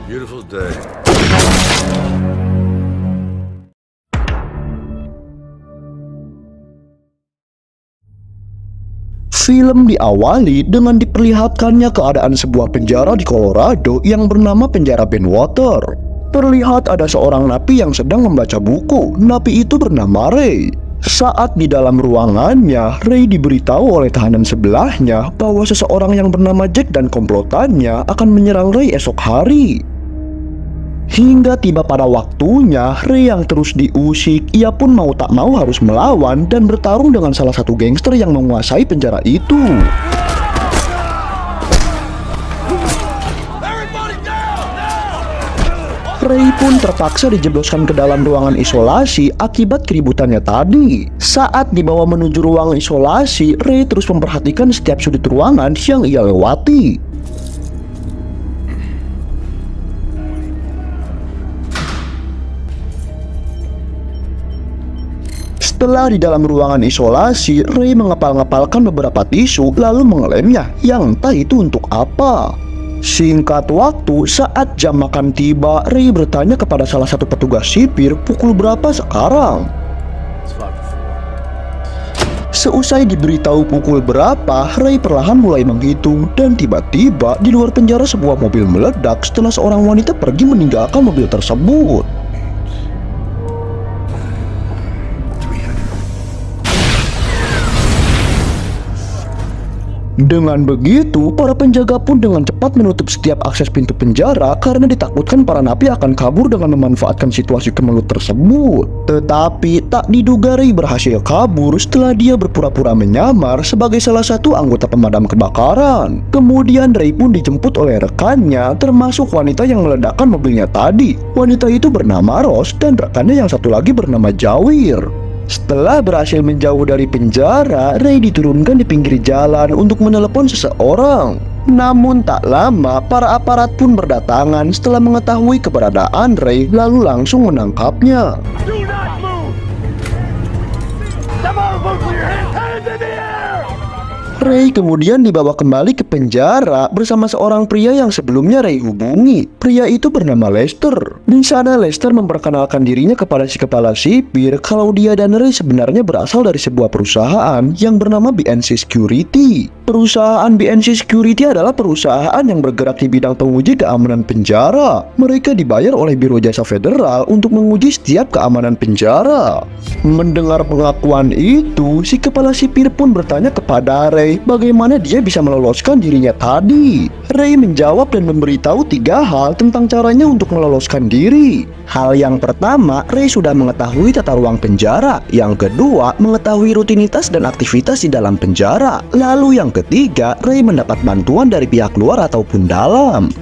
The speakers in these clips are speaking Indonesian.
Beautiful day. Film diawali dengan diperlihatkannya keadaan sebuah penjara di Colorado yang bernama penjara Benwater. Terlihat ada seorang napi yang sedang membaca buku. Napi itu bernama Ray. Saat di dalam ruangannya, Ray diberitahu oleh tahanan sebelahnya bahwa seseorang yang bernama Jack dan komplotannya akan menyerang Ray esok hari. Hingga tiba pada waktunya, Ray yang terus diusik, ia pun mau tak mau harus melawan dan bertarung dengan salah satu gangster yang menguasai penjara itu. Ray pun terpaksa dijebloskan ke dalam ruangan isolasi akibat keributannya tadi. Saat dibawa menuju ruang isolasi, Ray terus memperhatikan setiap sudut ruangan yang ia lewati. Setelah di dalam ruangan isolasi, Ray mengepal-ngepalkan beberapa tisu lalu mengelemnya, yang entah itu untuk apa. Singkat waktu, saat jam makan tiba, Ray bertanya kepada salah satu petugas sipir pukul berapa sekarang. Seusai diberitahu pukul berapa, Ray perlahan mulai menghitung dan tiba-tiba di luar penjara sebuah mobil meledak setelah seorang wanita pergi meninggalkan mobil tersebut. Dengan begitu, para penjaga pun dengan cepat menutup setiap akses pintu penjara karena ditakutkan para napi akan kabur dengan memanfaatkan situasi kemelut tersebut. Tetapi tak diduga Ray berhasil kabur setelah dia berpura-pura menyamar sebagai salah satu anggota pemadam kebakaran. Kemudian Ray pun dijemput oleh rekannya, termasuk wanita yang meledakkan mobilnya tadi. Wanita itu bernama Rose dan rekannya yang satu lagi bernama Jawir. Setelah berhasil menjauh dari penjara, Ray diturunkan di pinggir jalan untuk menelepon seseorang. Namun tak lama, para aparat pun berdatangan setelah mengetahui keberadaan Ray lalu langsung menangkapnya. Ray kemudian dibawa kembali ke penjara bersama seorang pria yang sebelumnya Ray hubungi. Pria itu bernama Lester. Di sana Lester memperkenalkan dirinya kepada si kepala sipir kalau dia dan Ray sebenarnya berasal dari sebuah perusahaan yang bernama BNC Security. Perusahaan BNC Security adalah perusahaan yang bergerak di bidang penguji keamanan penjara. Mereka dibayar oleh Biro Jasa Federal untuk menguji setiap keamanan penjara. Mendengar pengakuan itu, si kepala sipir pun bertanya kepada Ray bagaimana dia bisa meloloskan dirinya tadi. Ray menjawab dan memberitahu 3 hal tentang caranya untuk meloloskan diri. Hal yang pertama, Ray sudah mengetahui tata ruang penjara. Yang kedua, mengetahui rutinitas dan aktivitas di dalam penjara. Lalu yang ketiga, Ray mendapat bantuan dari pihak luar ataupun dalam.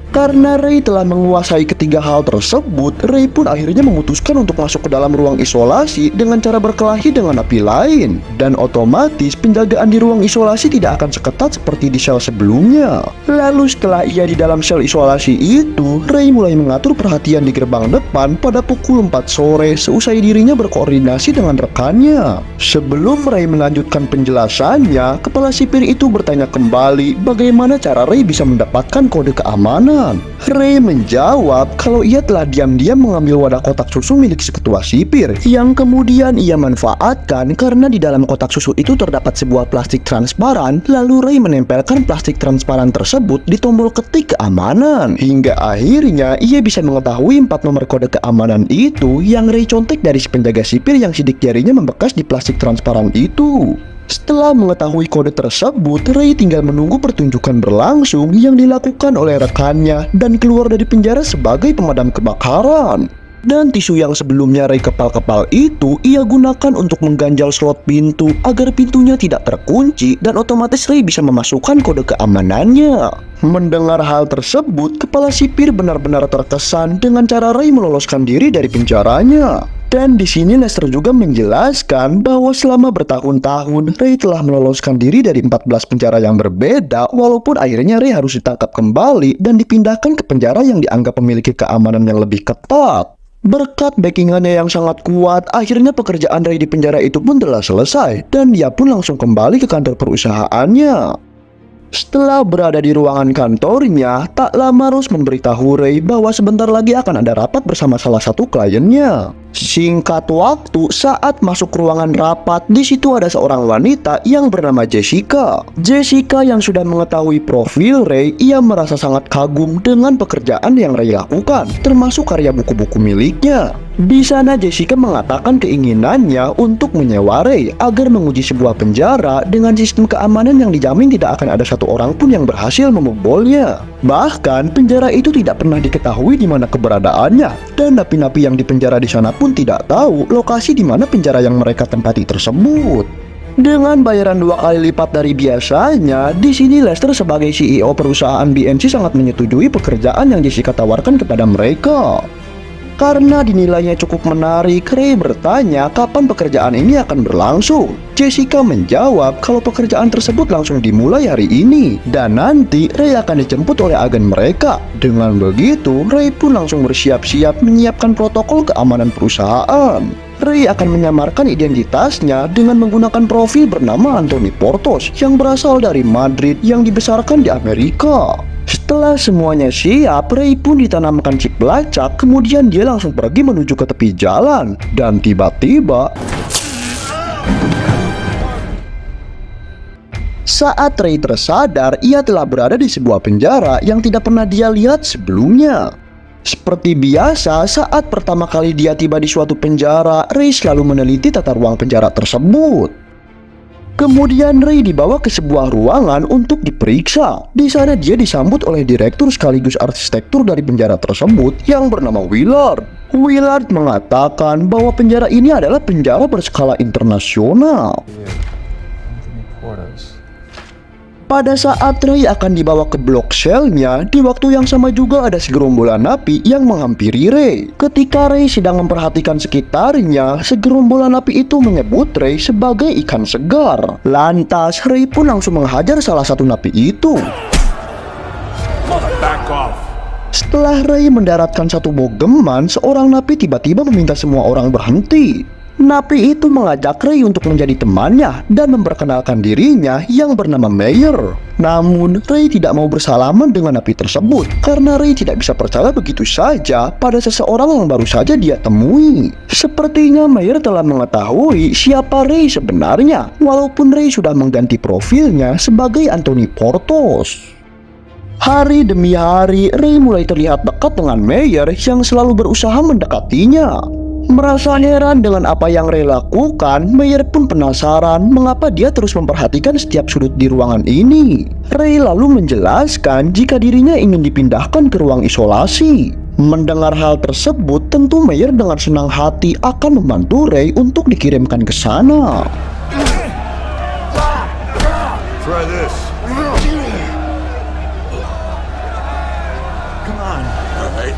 Karena Ray telah menguasai ketiga hal tersebut, Ray pun akhirnya memutuskan untuk masuk ke dalam ruang isolasi dengan cara berkelahi dengan napi lain. Dan otomatis penjagaan di ruang isolasi tidak akan seketat seperti di sel sebelumnya. Lalu setelah ia di dalam sel isolasi itu, Ray mulai mengatur perhatian di gerbang depan pada pukul 4 sore seusai dirinya berkoordinasi dengan rekannya. Sebelum Ray melanjutkan penjelasannya, kepala sipir itu bertanya kembali bagaimana cara Ray bisa mendapatkan kode keamanan. Ray menjawab kalau ia telah diam-diam mengambil wadah kotak susu milik si ketua sipir yang kemudian ia manfaatkan karena di dalam kotak susu itu terdapat sebuah plastik transparan. Lalu Ray menempelkan plastik transparan tersebut di tombol ketik keamanan hingga akhirnya ia bisa mengetahui 4 nomor kode keamanan itu yang Ray contek dari si penjaga sipir yang sidik jarinya membekas di plastik transparan itu. Setelah mengetahui kode tersebut, Ray tinggal menunggu pertunjukan berlangsung yang dilakukan oleh rekannya dan keluar dari penjara sebagai pemadam kebakaran. Dan tisu yang sebelumnya Ray kepal-kepal itu ia gunakan untuk mengganjal slot pintu agar pintunya tidak terkunci dan otomatis Ray bisa memasukkan kode keamanannya. Mendengar hal tersebut, kepala sipir benar-benar terkesan dengan cara Ray meloloskan diri dari penjaranya. Dan di sini Lester juga menjelaskan bahwa selama bertahun-tahun Ray telah meloloskan diri dari 14 penjara yang berbeda, walaupun akhirnya Ray harus ditangkap kembali dan dipindahkan ke penjara yang dianggap memiliki keamanan yang lebih ketat. Berkat backingannya yang sangat kuat, akhirnya pekerjaan Ray di penjara itu pun telah selesai dan dia pun langsung kembali ke kantor perusahaannya. Setelah berada di ruangan kantornya, tak lama Rose memberitahu Ray bahwa sebentar lagi akan ada rapat bersama salah satu kliennya. Singkat waktu, saat masuk ruangan rapat, di situ ada seorang wanita yang bernama Jessica. Jessica yang sudah mengetahui profil Ray, ia merasa sangat kagum dengan pekerjaan yang Ray lakukan, termasuk karya buku-buku miliknya. Di sana Jessica mengatakan keinginannya untuk menyewa Ray agar menguji sebuah penjara dengan sistem keamanan yang dijamin tidak akan ada satu orang pun yang berhasil membobolnya. Bahkan penjara itu tidak pernah diketahui di mana keberadaannya, dan napi-napi yang dipenjara di sana pun tidak tahu lokasi di mana penjara yang mereka tempati tersebut. Dengan bayaran 2 kali lipat dari biasanya, di sini Lester sebagai CEO perusahaan BNC sangat menyetujui pekerjaan yang Jessica tawarkan kepada mereka. Karena dinilainya cukup menarik, Ray bertanya kapan pekerjaan ini akan berlangsung. Jessica menjawab kalau pekerjaan tersebut langsung dimulai hari ini, dan nanti Ray akan dijemput oleh agen mereka. Dengan begitu, Ray pun langsung bersiap-siap menyiapkan protokol keamanan perusahaan. Ray akan menyamarkan identitasnya dengan menggunakan profil bernama Anthony Portos yang berasal dari Madrid yang dibesarkan di Amerika. Setelah semuanya siap, Ray pun ditanamkan chip pelacak, kemudian dia langsung pergi menuju ke tepi jalan. Dan tiba-tiba, saat Ray tersadar, ia telah berada di sebuah penjara yang tidak pernah dia lihat sebelumnya. Seperti biasa, saat pertama kali dia tiba di suatu penjara, Ray selalu meneliti tata ruang penjara tersebut. Kemudian Ray dibawa ke sebuah ruangan untuk diperiksa. Di sana dia disambut oleh direktur sekaligus arsitektur dari penjara tersebut yang bernama Willard. Willard mengatakan bahwa penjara ini adalah penjara berskala internasional. Pada saat Ray akan dibawa ke blok selnya, di waktu yang sama juga ada segerombolan napi yang menghampiri Ray. Ketika Ray sedang memperhatikan sekitarnya, segerombolan napi itu menyebut Ray sebagai ikan segar. Lantas Ray pun langsung menghajar salah satu napi itu. Setelah Ray mendaratkan satu bogeman, seorang napi tiba-tiba meminta semua orang berhenti. Napi itu mengajak Ray untuk menjadi temannya dan memperkenalkan dirinya yang bernama Meyer. Namun Ray tidak mau bersalaman dengan napi tersebut karena Ray tidak bisa percaya begitu saja pada seseorang yang baru saja dia temui. Sepertinya Meyer telah mengetahui siapa Ray sebenarnya, walaupun Ray sudah mengganti profilnya sebagai Anthony Portos. Hari demi hari, Ray mulai terlihat dekat dengan Meyer yang selalu berusaha mendekatinya. Merasa heran dengan apa yang Ray lakukan, Meyer pun penasaran mengapa dia terus memperhatikan setiap sudut di ruangan ini. Ray lalu menjelaskan jika dirinya ingin dipindahkan ke ruang isolasi. Mendengar hal tersebut, tentu Meyer dengan senang hati akan membantu Ray untuk dikirimkan ke sana. Try this. Come on. All right.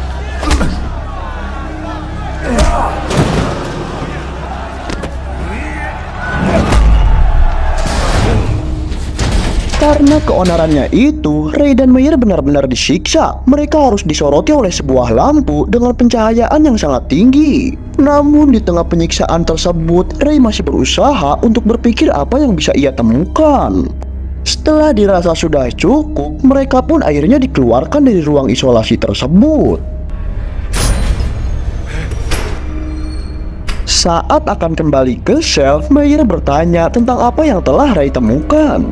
Karena keonarannya itu, Ray dan Meyer benar-benar disiksa. Mereka harus disoroti oleh sebuah lampu dengan pencahayaan yang sangat tinggi. Namun di tengah penyiksaan tersebut, Ray masih berusaha untuk berpikir apa yang bisa ia temukan. Setelah dirasa sudah cukup, mereka pun akhirnya dikeluarkan dari ruang isolasi tersebut. Saat akan kembali ke sel, Meyer bertanya tentang apa yang telah Ray temukan.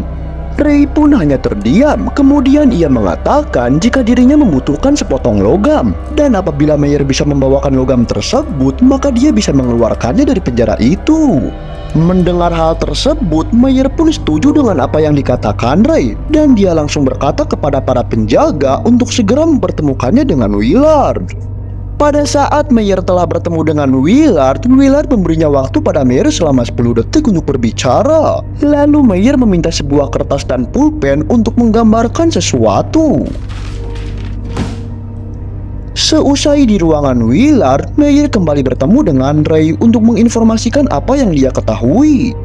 Ray pun hanya terdiam, kemudian ia mengatakan jika dirinya membutuhkan sepotong logam, dan apabila Meyer bisa membawakan logam tersebut, maka dia bisa mengeluarkannya dari penjara itu. Mendengar hal tersebut, Meyer pun setuju dengan apa yang dikatakan Ray, dan dia langsung berkata kepada para penjaga untuk segera mempertemukannya dengan Willard. Pada saat Meyer telah bertemu dengan Willard memberinya waktu pada Meyer selama 10 detik untuk berbicara. Lalu Meyer meminta sebuah kertas dan pulpen untuk menggambarkan sesuatu. Seusai di ruangan Willard, Meyer kembali bertemu dengan Ray untuk menginformasikan apa yang dia ketahui.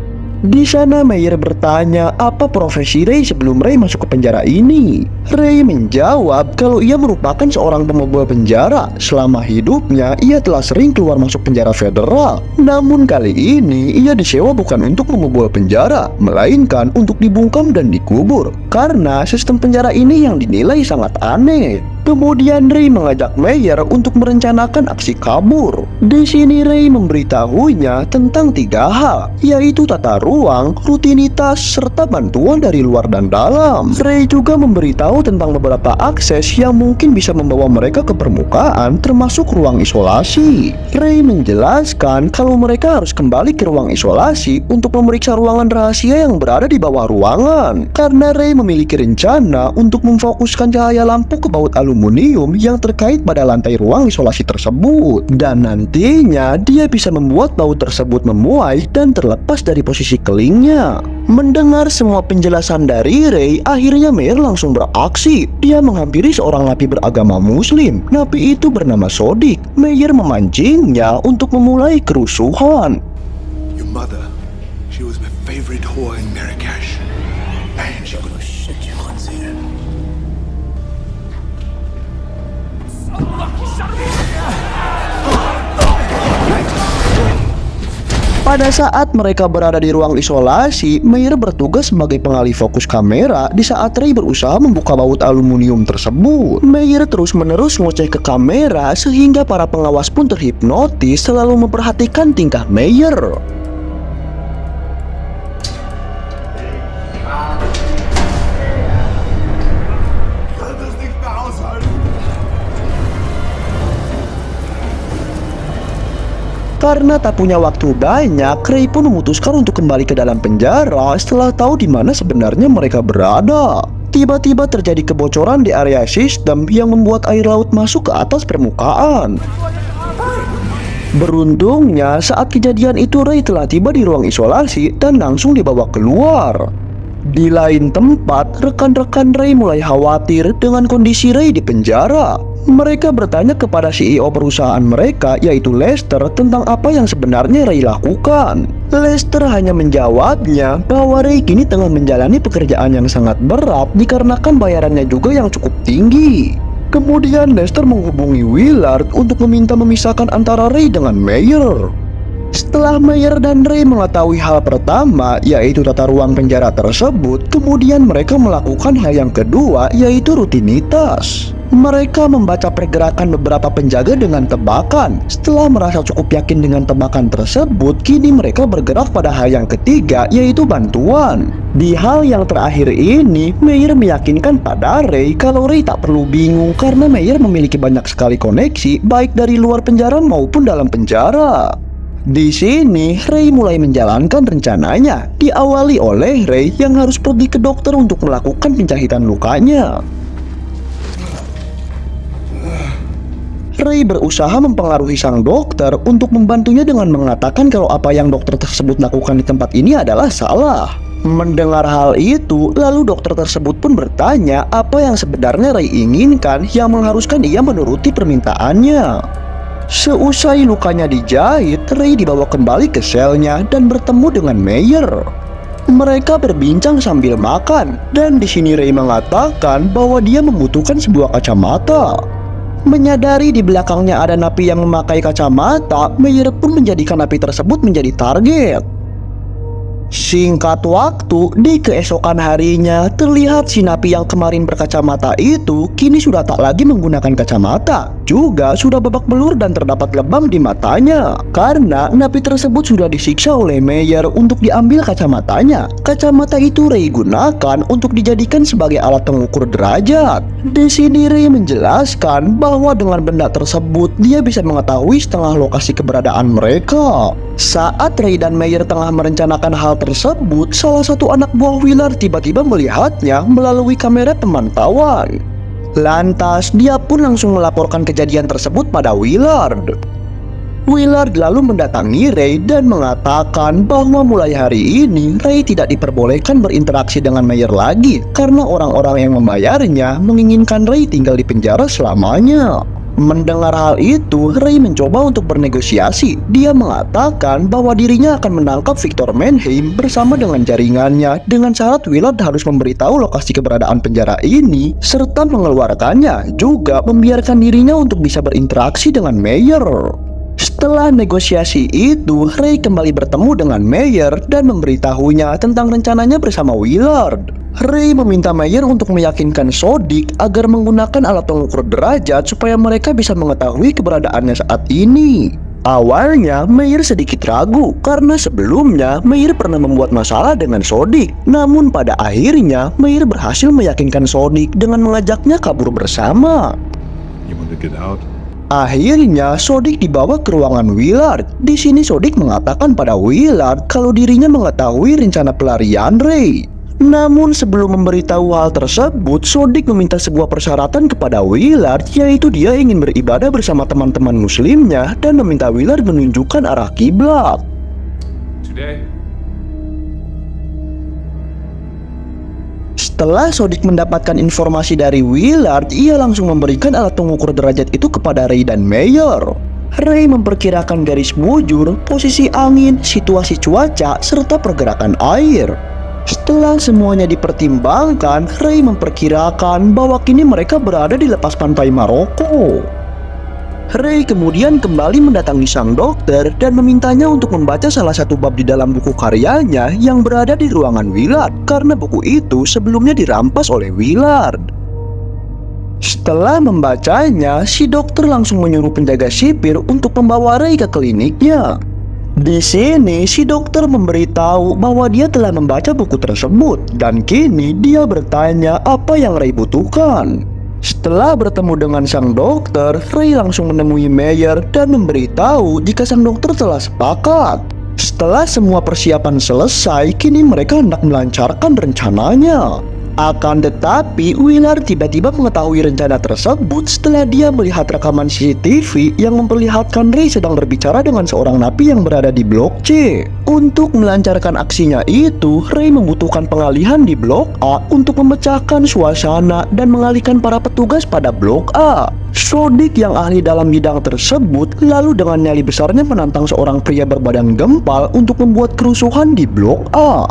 Di sana Meyer bertanya apa profesi Ray sebelum Ray masuk ke penjara ini. Ray menjawab kalau ia merupakan seorang pembawa penjara. Selama hidupnya ia telah sering keluar masuk penjara federal. Namun kali ini ia disewa bukan untuk membawa penjara, melainkan untuk dibungkam dan dikubur. Karena sistem penjara ini yang dinilai sangat aneh. Kemudian Ray mengajak Meyer untuk merencanakan aksi kabur. Di sini Ray memberitahunya tentang 3 hal, yaitu tata ruang, rutinitas, serta bantuan dari luar dan dalam. Ray juga memberitahu tentang beberapa akses yang mungkin bisa membawa mereka ke permukaan, termasuk ruang isolasi. Ray menjelaskan kalau mereka harus kembali ke ruang isolasi untuk memeriksa ruangan rahasia yang berada di bawah ruangan. Karena Ray memiliki rencana untuk memfokuskan cahaya lampu ke baut aluminium yang terkait pada lantai ruang isolasi tersebut. Dan nantinya dia bisa membuat baut tersebut memuai dan terlepas dari posisi kelingnya. Mendengar semua penjelasan dari Ray, akhirnya Meyer langsung beraksi. Dia menghampiri seorang napi beragama muslim. Napi itu bernama Sodik. Meyer memancingnya untuk memulai kerusuhan. Your mother, she was my favorite whore in Marrakesh. And she could shit you on there. Pada saat mereka berada di ruang isolasi, Meyer bertugas sebagai pengalih fokus kamera di saat Ray berusaha membuka baut aluminium tersebut. Meyer terus-menerus ngoceh ke kamera sehingga para pengawas pun terhipnotis selalu memperhatikan tingkah Meyer. Karena tak punya waktu banyak, Ray pun memutuskan untuk kembali ke dalam penjara setelah tahu di mana sebenarnya mereka berada. Tiba-tiba terjadi kebocoran di area sistem yang membuat air laut masuk ke atas permukaan. Beruntungnya saat kejadian itu Ray telah tiba di ruang isolasi dan langsung dibawa keluar. Di lain tempat, rekan-rekan Ray mulai khawatir dengan kondisi Ray di penjara. Mereka bertanya kepada CEO perusahaan mereka, yaitu Lester, tentang apa yang sebenarnya Ray lakukan. Lester hanya menjawabnya bahwa Ray kini tengah menjalani pekerjaan yang sangat berat dikarenakan bayarannya juga yang cukup tinggi. Kemudian Lester menghubungi Willard untuk meminta memisahkan antara Ray dengan Meyer. Setelah Meyer dan Ray mengetahui hal pertama, yaitu tata ruang penjara tersebut, kemudian mereka melakukan hal yang kedua, yaitu rutinitas. Mereka membaca pergerakan beberapa penjaga dengan tebakan. Setelah merasa cukup yakin dengan tebakan tersebut, kini mereka bergerak pada hal yang ketiga, yaitu bantuan. Di hal yang terakhir ini, Meyer meyakinkan pada Ray kalau Ray tak perlu bingung karena Meyer memiliki banyak sekali koneksi, baik dari luar penjara maupun dalam penjara. Di sini, Ray mulai menjalankan rencananya, diawali oleh Ray yang harus pergi ke dokter untuk melakukan penjahitan lukanya. Ray berusaha mempengaruhi sang dokter untuk membantunya dengan mengatakan kalau apa yang dokter tersebut lakukan di tempat ini adalah salah. Mendengar hal itu, lalu dokter tersebut pun bertanya apa yang sebenarnya Ray inginkan yang mengharuskan ia menuruti permintaannya. Seusai lukanya dijahit, Ray dibawa kembali ke selnya dan bertemu dengan Meyer. Mereka berbincang sambil makan, dan di sini Ray mengatakan bahwa dia membutuhkan sebuah kacamata. Menyadari di belakangnya ada napi yang memakai kacamata, Meyer pun menjadikan napi tersebut menjadi target. Singkat waktu, di keesokan harinya, terlihat si napi yang kemarin berkacamata itu kini sudah tak lagi menggunakan kacamata. Juga sudah babak belur dan terdapat lebam di matanya. Karena napi tersebut sudah disiksa oleh Meyer untuk diambil kacamatanya. Kacamata itu Ray gunakan untuk dijadikan sebagai alat pengukur derajat. Di sini Ray menjelaskan bahwa dengan benda tersebut dia bisa mengetahui setengah lokasi keberadaan mereka. Saat Ray dan Meyer tengah merencanakan hal tersebut, salah satu anak buah Willard tiba-tiba melihatnya melalui kamera pemantauan. Lantas, dia pun langsung melaporkan kejadian tersebut pada Willard. Willard lalu mendatangi Ray dan mengatakan bahwa mulai hari ini Ray tidak diperbolehkan berinteraksi dengan Meyer lagi karena orang-orang yang membayarnya menginginkan Ray tinggal di penjara selamanya. Mendengar hal itu, Ray mencoba untuk bernegosiasi. Dia mengatakan bahwa dirinya akan menangkap Victor Mannheim bersama dengan jaringannya, dengan syarat Willard harus memberitahu lokasi keberadaan penjara ini serta mengeluarkannya, juga membiarkan dirinya untuk bisa berinteraksi dengan Mayer. Setelah negosiasi itu, Ray kembali bertemu dengan Mayer dan memberitahunya tentang rencananya bersama Willard. Ray meminta Mayer untuk meyakinkan Sodik agar menggunakan alat pengukur derajat supaya mereka bisa mengetahui keberadaannya saat ini. Awalnya Mayer sedikit ragu karena sebelumnya Mayer pernah membuat masalah dengan Sodik. Namun pada akhirnya Mayer berhasil meyakinkan Sodik dengan mengajaknya kabur bersama. You want to get out? Akhirnya Sodik dibawa ke ruangan Willard. Di sini Sodik mengatakan pada Willard kalau dirinya mengetahui rencana pelarian Ray. Namun sebelum memberitahu hal tersebut, Sodik meminta sebuah persyaratan kepada Willard, yaitu dia ingin beribadah bersama teman-teman muslimnya dan meminta Willard menunjukkan arah kiblat. Today? Setelah Sodik mendapatkan informasi dari Willard, ia langsung memberikan alat pengukur derajat itu kepada Ray dan Mayer. Ray memperkirakan garis bujur, posisi angin, situasi cuaca, serta pergerakan air. Setelah semuanya dipertimbangkan, Ray memperkirakan bahwa kini mereka berada di lepas pantai Maroko. Ray kemudian kembali mendatangi sang dokter dan memintanya untuk membaca salah satu bab di dalam buku karyanya yang berada di ruangan Willard, karena buku itu sebelumnya dirampas oleh Willard. Setelah membacanya, si dokter langsung menyuruh penjaga sipir untuk membawa Ray ke kliniknya. Di sini si dokter memberitahu bahwa dia telah membaca buku tersebut dan kini dia bertanya apa yang Ray butuhkan. Setelah bertemu dengan sang dokter, Ray langsung menemui Mayer dan memberitahu jika sang dokter telah sepakat. Setelah semua persiapan selesai, kini mereka hendak melancarkan rencananya. Akan tetapi, Willard tiba-tiba mengetahui rencana tersebut setelah dia melihat rekaman CCTV yang memperlihatkan Ray sedang berbicara dengan seorang napi yang berada di Blok C. Untuk melancarkan aksinya itu, Ray membutuhkan pengalihan di Blok A untuk memecahkan suasana dan mengalihkan para petugas pada Blok A. Sodik yang ahli dalam bidang tersebut lalu dengan nyali besarnya menantang seorang pria berbadan gempal untuk membuat kerusuhan di Blok A.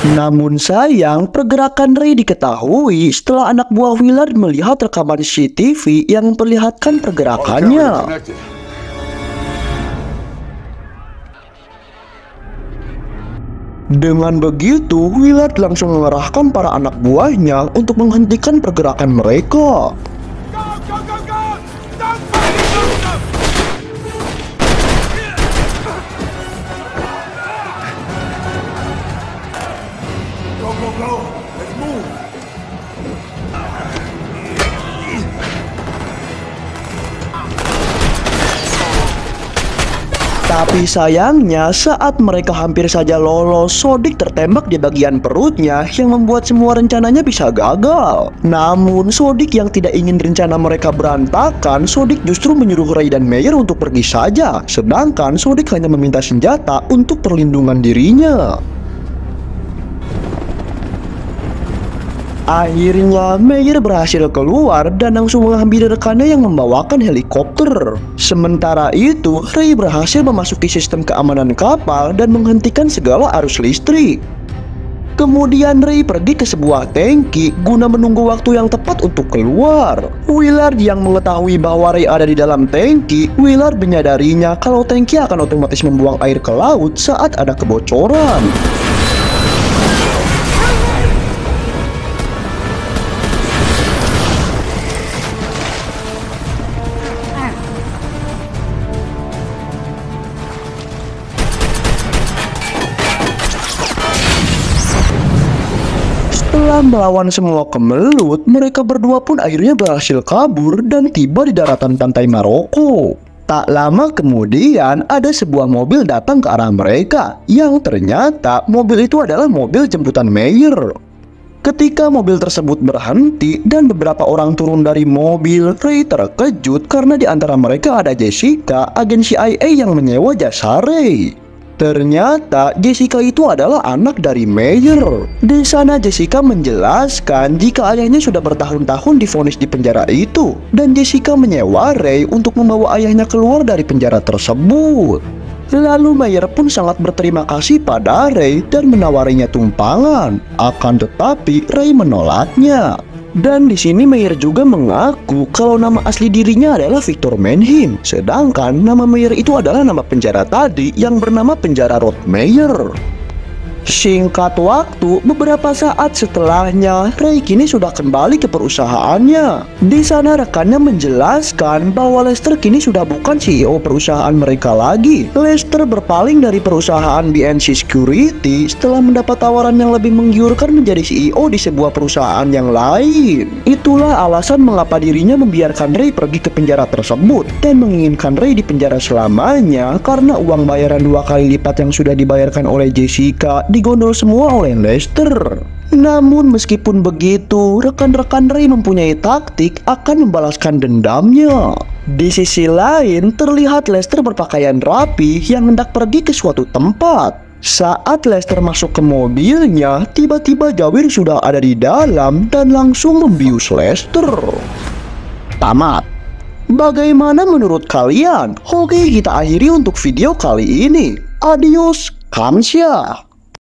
Namun sayang, pergerakan Ray diketahui setelah anak buah Willard melihat rekaman CCTV yang memperlihatkan pergerakannya. Dengan begitu, Willard langsung mengerahkan para anak buahnya untuk menghentikan pergerakan mereka. Tapi sayangnya saat mereka hampir saja lolos, Sodik tertembak di bagian perutnya yang membuat semua rencananya bisa gagal. Namun Sodik yang tidak ingin rencana mereka berantakan, Sodik justru menyuruh Ray dan Mayer untuk pergi saja. Sedangkan Sodik hanya meminta senjata untuk perlindungan dirinya. Akhirnya Mayer berhasil keluar dan langsung menghampiri rekannya yang membawakan helikopter. Sementara itu, Ray berhasil memasuki sistem keamanan kapal dan menghentikan segala arus listrik. Kemudian Ray pergi ke sebuah tangki guna menunggu waktu yang tepat untuk keluar. Willard yang mengetahui bahwa Ray ada di dalam tangki, Willard menyadarinya kalau tangki akan otomatis membuang air ke laut saat ada kebocoran. Setelah melawan semua kemelut, mereka berdua pun akhirnya berhasil kabur dan tiba di daratan pantai Maroko. Tak lama kemudian ada sebuah mobil datang ke arah mereka, yang ternyata mobil itu adalah mobil jemputan Mayer. Ketika mobil tersebut berhenti dan beberapa orang turun dari mobil, Ray terkejut karena di antara mereka ada Jessica, agen CIA yang menyewa jasa Ray. Ternyata Jessica itu adalah anak dari Mayer. Di sana Jessica menjelaskan jika ayahnya sudah bertahun-tahun divonis di penjara itu, dan Jessica menyewa Ray untuk membawa ayahnya keluar dari penjara tersebut. Lalu Mayer pun sangat berterima kasih pada Ray dan menawarinya tumpangan. Akan tetapi Ray menolaknya. Dan di sini Mayer juga mengaku kalau nama asli dirinya adalah Victor Manheim, sedangkan nama Mayer itu adalah nama penjara tadi yang bernama penjara Rod Mayer. Singkat waktu, beberapa saat setelahnya, Ray kini sudah kembali ke perusahaannya. Di sana rekannya menjelaskan bahwa Lester kini sudah bukan CEO perusahaan mereka lagi. Lester berpaling dari perusahaan BNC Security setelah mendapat tawaran yang lebih menggiurkan menjadi CEO di sebuah perusahaan yang lain. Itulah alasan mengapa dirinya membiarkan Ray pergi ke penjara tersebut dan menginginkan Ray di penjara selamanya karena uang bayaran 2 kali lipat yang sudah dibayarkan oleh Jessica digondol semua oleh Lester. Namun meskipun begitu, rekan-rekan Ray mempunyai taktik akan membalaskan dendamnya. Di sisi lain, terlihat Lester berpakaian rapi yang hendak pergi ke suatu tempat. Saat Lester masuk ke mobilnya, tiba-tiba Jawir sudah ada di dalam dan langsung membius Lester. Tamat. Bagaimana menurut kalian? Oke, kita akhiri untuk video kali ini. Adios, kamsahamnida.